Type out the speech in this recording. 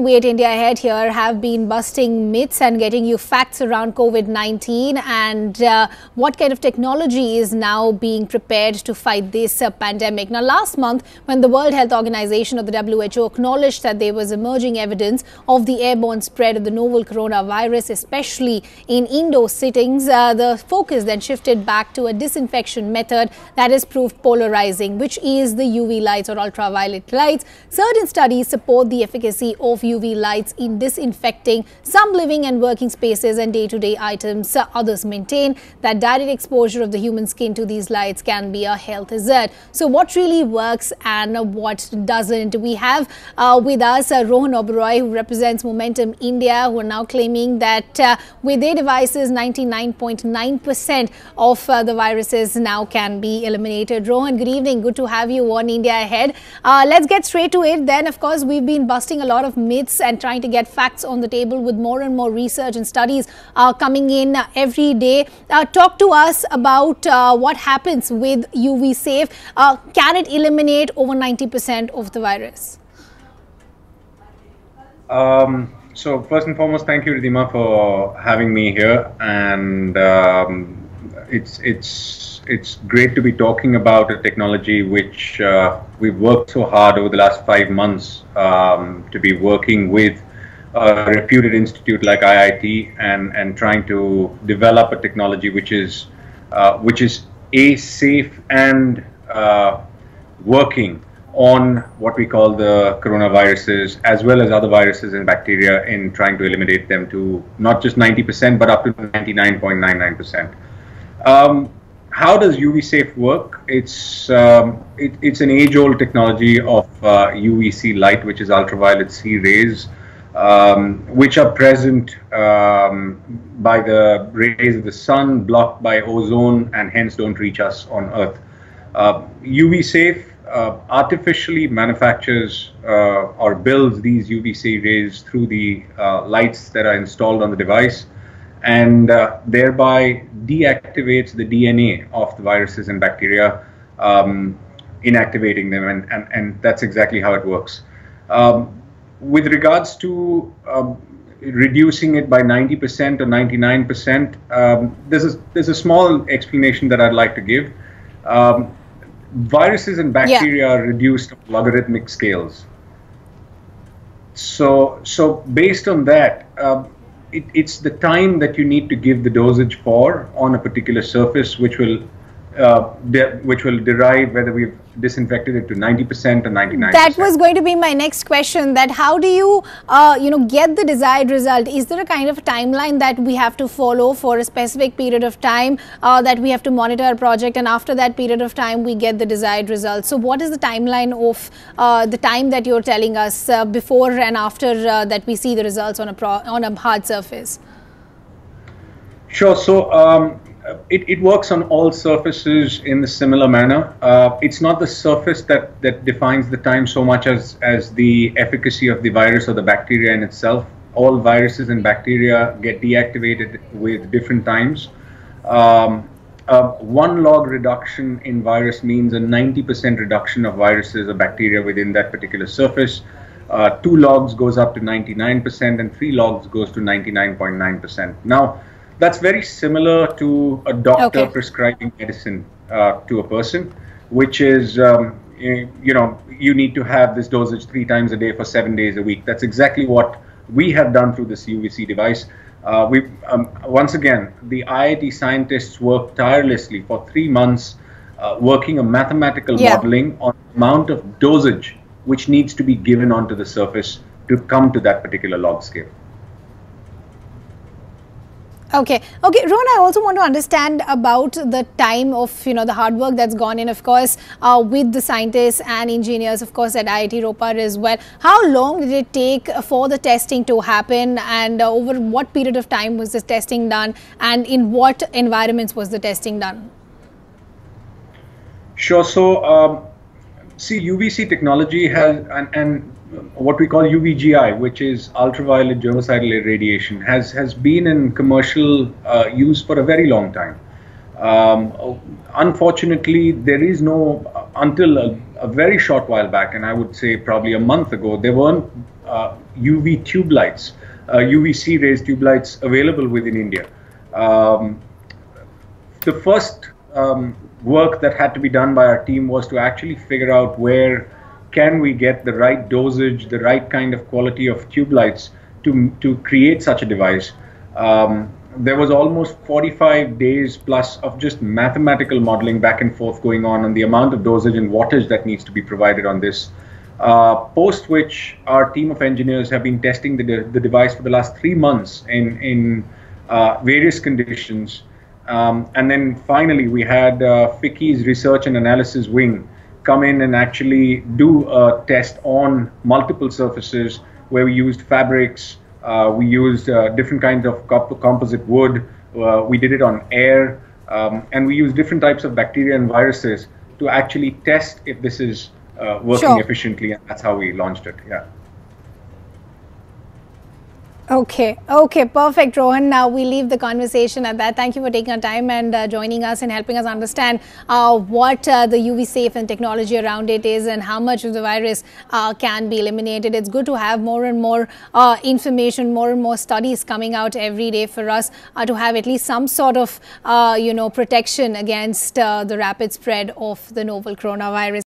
We at India Ahead here have been busting myths and getting you facts around COVID-19 and what kind of technology is now being prepared to fight this pandemic. Now, last month, when the World Health Organization or the WHO acknowledged that there was emerging evidence of the airborne spread of the novel coronavirus, especially in indoor sittings, the focus then shifted back to a disinfection method that has proved polarizing, which is the UV lights or ultraviolet lights. Certain studies support the efficacy of UV lights in disinfecting some living and working spaces and day-to-day items. Others maintain that direct exposure of the human skin to these lights can be a health hazard. So what really works and what doesn't? We have with us Rohan Oberoi, who represents Momentum India, who are now claiming that with their devices, 99.9% of the viruses now can be eliminated. Rohan, good evening. Good to have you on India Ahead. Let's get straight to it then. Of course, we've been busting a lot of myths and trying to get facts on the table with more and more research and studies coming in every day. Talk to us about what happens with UV Safe. Can it eliminate over 90% of the virus? So first and foremost, thank you, Ridhima, for having me here. And it's great to be talking about a technology which we've worked so hard over the last 5 months to be working with a reputed institute like IIT and trying to develop a technology which is safe and working on what we call the coronaviruses as well as other viruses and bacteria, in trying to eliminate them to not just 90% but up to 99.99%. How does UV Safe work? It's an age-old technology of UVC light, which is ultraviolet C rays, which are present by the rays of the sun, blocked by ozone, and hence don't reach us on Earth. UV Safe artificially manufactures or builds these UVC rays through the lights that are installed on the device, and thereby deactivates the DNA of the viruses and bacteria, inactivating them, and that's exactly how it works. With regards to reducing it by 90% or 99%, there's a small explanation that I'd like to give. Viruses and bacteria are reduced on logarithmic scales. So based on that, it's the time that you need to give the dosage for on a particular surface which will derive whether we've disinfected it to 90% or 99%. That was going to be my next question, that how do you get the desired result? Is there a kind of a timeline that we have to follow for a specific period of time that we have to monitor our project, and after that period of time we get the desired result? So what is the timeline of the time that you're telling us before and after that we see the results on a hard surface? Sure. So it works on all surfaces in a similar manner. It's not the surface that defines the time so much as the efficacy of the virus or the bacteria in itself. All viruses and bacteria get deactivated with different times. 1 log reduction in virus means a 90% reduction of viruses or bacteria within that particular surface. 2 logs goes up to 99%, and 3 logs goes to 99.9%. Now, that's very similar to a doctor prescribing medicine to a person, which is, you need to have this dosage 3 times a day for 7 days a week. That's exactly what we have done through this UVC device. Once again, the IIT scientists worked tirelessly for 3 months, working a mathematical modeling on the amount of dosage which needs to be given onto the surface to come to that particular log scale. Okay, Rohan, I also want to understand about the time of, the hard work that's gone in, of course, with the scientists and engineers, of course, at IIT Ropar as well. How long did it take for the testing to happen, and over what period of time was this testing done, and in what environments was the testing done? Sure. So, see, UVC technology has, and what we call UVGI, which is ultraviolet germicidal irradiation, has been in commercial use for a very long time. Unfortunately, there is no, until a very short while back, and I would say probably a month ago, there weren't UV tube lights, UVC rays tube lights available within India. The first work that had to be done by our team was to actually figure out where can we get the right dosage, the right kind of quality of tube lights to create such a device. There was almost 45 days plus of just mathematical modeling back and forth going on the amount of dosage and wattage that needs to be provided on this. Post which our team of engineers have been testing the device for the last 3 months in various conditions. And then finally we had FICCI's research and analysis wing come in and actually do a test on multiple surfaces where we used fabrics, we used different kinds of composite wood, we did it on air, and we used different types of bacteria and viruses to actually test if this is working efficiently, and that's how we launched it. Yeah. Okay, perfect, Rohan. Now we leave the conversation at that. Thank you for taking our time and joining us and helping us understand what the UV safe and technology around it is and how much of the virus can be eliminated. It's good to have more and more information, more and more studies coming out every day for us to have at least some sort of protection against the rapid spread of the novel coronavirus.